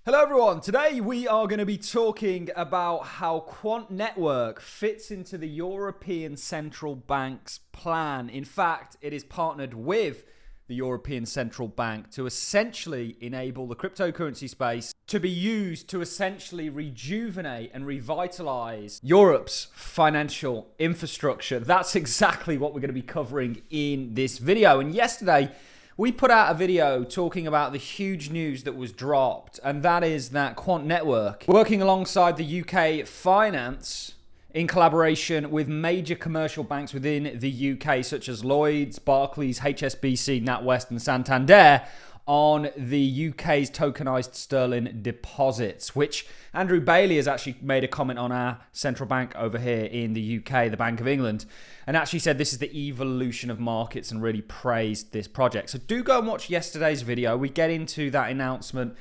Hello everyone, today we are going to be talking about how Quant Network fits into the European Central Bank's plan. In fact, it is partnered with the European Central Bank to essentially enable the cryptocurrency space to be used to essentially rejuvenate and revitalize Europe's financial infrastructure. That's exactly what we're going to be covering in this video. And yesterday, we put out a video talking about the huge news that was dropped, and that is that Quant Network, working alongside the UK Finance in collaboration with major commercial banks within the UK, such as Lloyds, Barclays, HSBC, NatWest, and Santander, on the UK's tokenized sterling deposits, which Andrew Bailey has actually made a comment on our central bank over here in the UK, the Bank of England, and actually said this is the evolution of markets and really praised this project. So do go and watch yesterday's video. We get into that announcement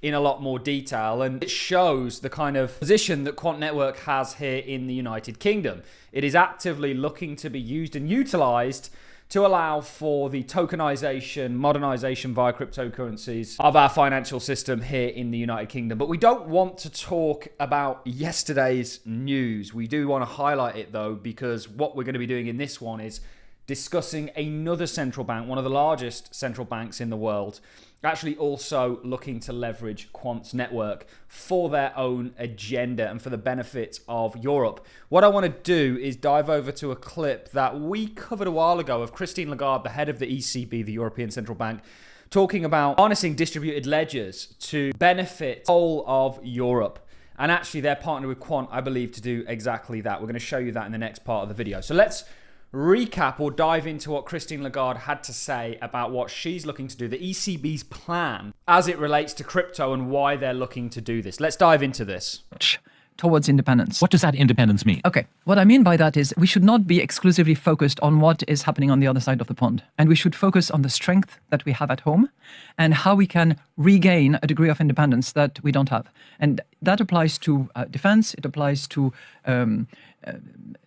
in a lot more detail, and it shows the kind of position that Quant Network has here in the United Kingdom. It is actively looking to be used and utilized to allow for the tokenization, modernization via cryptocurrencies of our financial system here in the United Kingdom. But we don't want to talk about yesterday's news. We do want to highlight it though, because what we're going to be doing in this one is discussing another central bank, one of the largest central banks in the world, actually also looking to leverage Quant's network for their own agenda and for the benefit of Europe. What I want to do is dive over to a clip that we covered a while ago of Christine Lagarde, the head of the ECB, the European Central Bank, talking about harnessing distributed ledgers to benefit the whole of Europe. And actually they're partnered with Quant, I believe, to do exactly that. We're going to show you that in the next part of the video. So let's recap or dive into what Christine Lagarde had to say about what she's looking to do, the ECB's plan as it relates to crypto and why they're looking to do this. Let's dive into this. Towards independence. What does that independence mean? Okay, what I mean by that is we should not be exclusively focused on what is happening on the other side of the pond. And we should focus on the strength that we have at home and how we can regain a degree of independence that we don't have. And that applies to defense, it applies to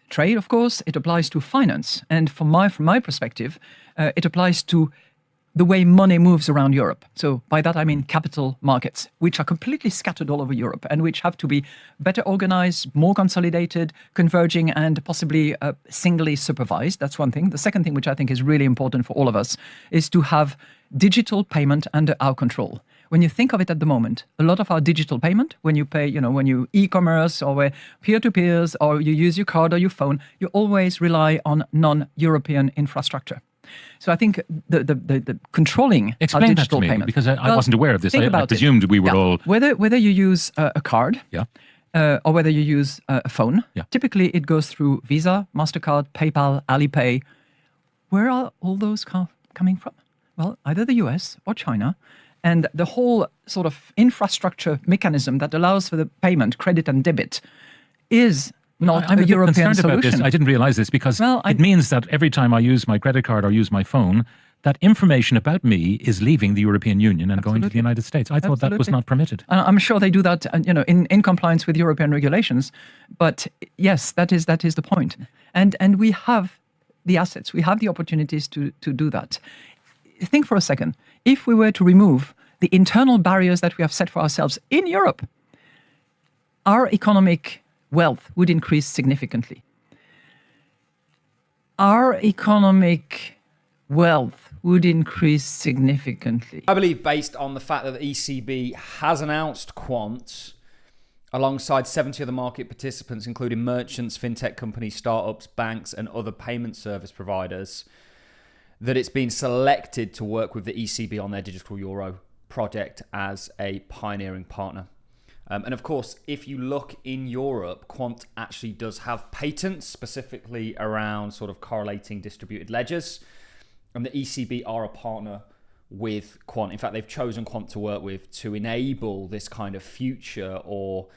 trade, of course, it applies to finance. And from my perspective, it applies to the way money moves around Europe. So by that I mean capital markets, which are completely scattered all over Europe and which have to be better organized, more consolidated, converging, and possibly singly supervised. That's one thing. The second thing, which I think is really important for all of us, is to have digital payment under our control. When you think of it at the moment, a lot of our digital payment, when you pay, when you e-commerce or peer-to-peers or you use your card or your phone, you always rely on non-European infrastructure. So I think the controlling Explain our digital that to me, payment, because I wasn't aware of this. I presumed we were all... Whether you use a card Yeah. Or whether you use a phone, Yeah. typically it goes through Visa, MasterCard, PayPal, Alipay. Where are all those coming from? Well, either the US or China. And the whole sort of infrastructure mechanism that allows for the payment, credit and debit, is not I'm a European concerned solution. about this. I didn't realize this because it means that every time I use my credit card or use my phone, that information about me is leaving the European Union and going to the United States. I thought that was not permitted. I'm sure they do that, in compliance with European regulations. But yes, that is the point. And we have the assets, we have the opportunities to do that. Think for a second. If we were to remove the internal barriers that we have set for ourselves in Europe, our economic wealth would increase significantly. Our economic wealth would increase significantly. I believe based on the fact that the ECB has announced Quant alongside 70 other market participants, including merchants, fintech companies, startups, banks, and other payment service providers, that it's been selected to work with the ECB on their digital euro project as a pioneering partner. And of course, if you look in Europe, Quant actually does have patents specifically around sort of correlating distributed ledgers. And the ECB are a partner with Quant. In fact, they've chosen Quant to work with to enable this kind of future or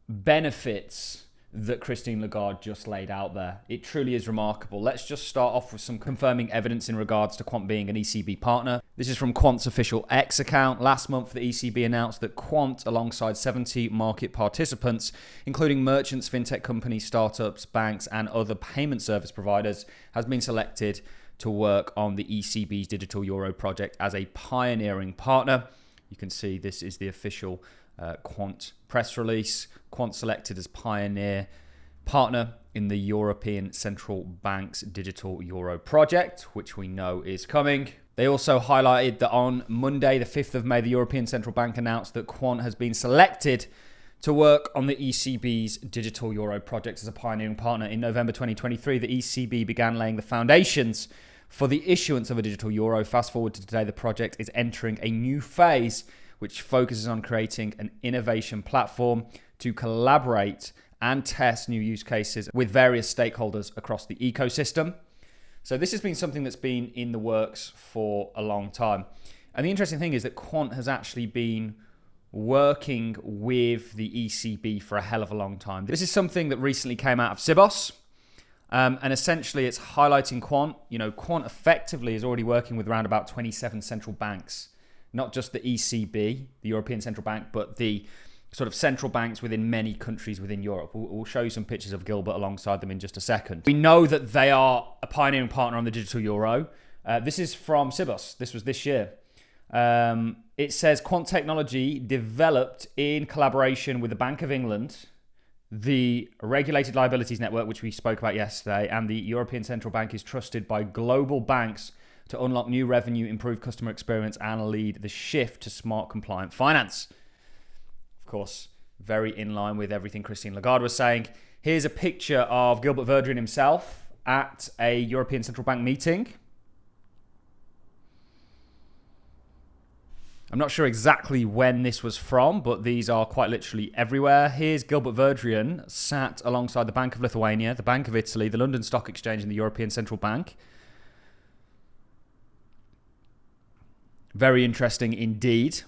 benefits that Christine Lagarde just laid out there. It truly is remarkable. Let's just start off with some confirming evidence in regards to Quant being an ECB partner. This is from Quant's official X account. Last month, the ECB announced that Quant, alongside 70 market participants, including merchants, fintech companies, startups, banks, and other payment service providers, has been selected to work on the ECB's digital euro project as a pioneering partner. You can see this is the official Quant press release. Quant selected as pioneer partner in the European Central Bank's digital euro project, which we know is coming. They also highlighted that on Monday, the 5th of May, the European Central Bank announced that Quant has been selected to work on the ECB's digital euro project as a pioneering partner. In November 2023, the ECB began laying the foundations for the issuance of a digital euro. Fast forward to today, the project is entering a new phase, which focuses on creating an innovation platform to collaborate and test new use cases with various stakeholders across the ecosystem. So this has been something that's been in the works for a long time. And the interesting thing is that Quant has actually been working with the ECB for a hell of a long time. This is something that recently came out of Sibos. And essentially it's highlighting Quant. You know, Quant effectively is already working with around about 27 central banks, not just the ECB, the European Central Bank, but the sort of central banks within many countries within Europe. We'll show you some pictures of Gilbert alongside them in just a second. We know that they are a pioneering partner on the digital euro. This is from Sibos. This was this year. It says Quant technology developed in collaboration with the Bank of England, the Regulated Liabilities Network, which we spoke about yesterday, and the European Central Bank is trusted by global banks to unlock new revenue, improve customer experience, and lead the shift to smart, compliant finance. Of course, very in line with everything Christine Lagarde was saying. Here's a picture of Gilbert Verdrin himself at a European Central Bank meeting. I'm not sure exactly when this was from, but these are quite literally everywhere. Here's Gilbert Verdrin sat alongside the Bank of Lithuania, the Bank of Italy, the London Stock Exchange, and the European Central Bank. Very interesting indeed.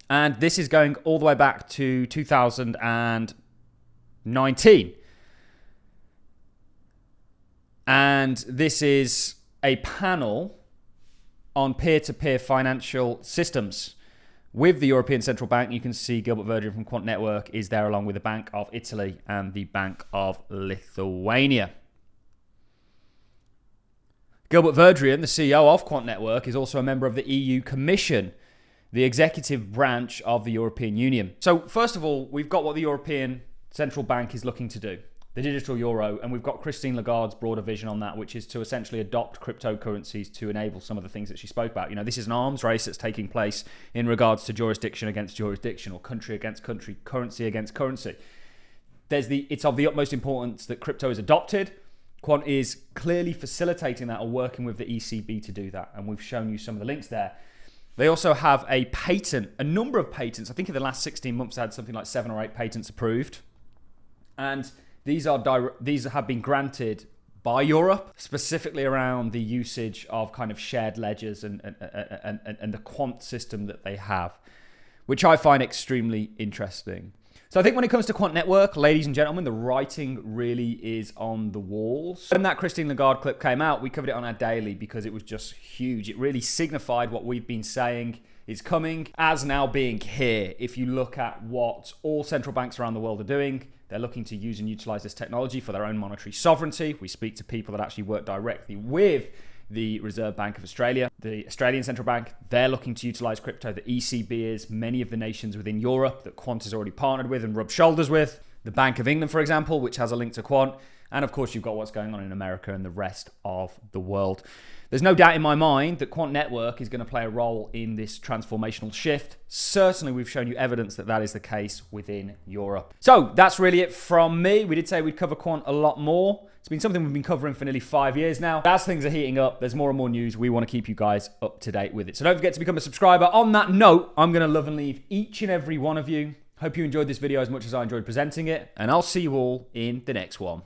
And this is going all the way back to 2019. And this is a panel on peer-to-peer financial systems. With the European Central Bank, you can see Gilbert Verdrin from Quant Network is there along with the Bank of Italy and the Bank of Lithuania. Gilbert Verdrin, the CEO of Quant Network, is also a member of the EU Commission, the executive branch of the European Union. So first of all, we've got what the European Central Bank is looking to do, the digital euro, and we've got Christine Lagarde's broader vision on that, which is to essentially adopt cryptocurrencies to enable some of the things that she spoke about. You know, this is an arms race that's taking place in regards to jurisdiction against jurisdiction, or country against country, currency against currency. It's of the utmost importance that crypto is adopted. Quant is clearly facilitating that or working with the ECB to do that, and we've shown you some of the links there. They also have a patent, a number of patents. I think in the last 16 months, they had something like 7 or 8 patents approved. And these have been granted by Europe, specifically around the usage of kind of shared ledgers and the Quant system that they have, which I find extremely interesting. So I think when it comes to Quant Network, ladies and gentlemen, the writing really is on the walls. When that Christine Lagarde clip came out, we covered it on our daily because it was just huge. It really signified what we've been saying is coming as now being here. If you look at what all central banks around the world are doing, they're looking to use and utilize this technology for their own monetary sovereignty. We speak to people that actually work directly with the Reserve Bank of Australia, the Australian Central Bank. They're looking to utilize crypto. The ECB is, many of the nations within Europe that Quant is already partnered with and rubbed shoulders with. The Bank of England, for example, which has a link to Quant. And of course, you've got what's going on in America and the rest of the world. There's no doubt in my mind that Quant Network is going to play a role in this transformational shift. Certainly, we've shown you evidence that that is the case within Europe. So that's really it from me. We did say we'd cover Quant a lot more. It's been something we've been covering for nearly 5 years now. As things are heating up, there's more and more news. We want to keep you guys up to date with it. So don't forget to become a subscriber. On that note, I'm going to love and leave each and every one of you. Hope you enjoyed this video as much as I enjoyed presenting it. And I'll see you all in the next one.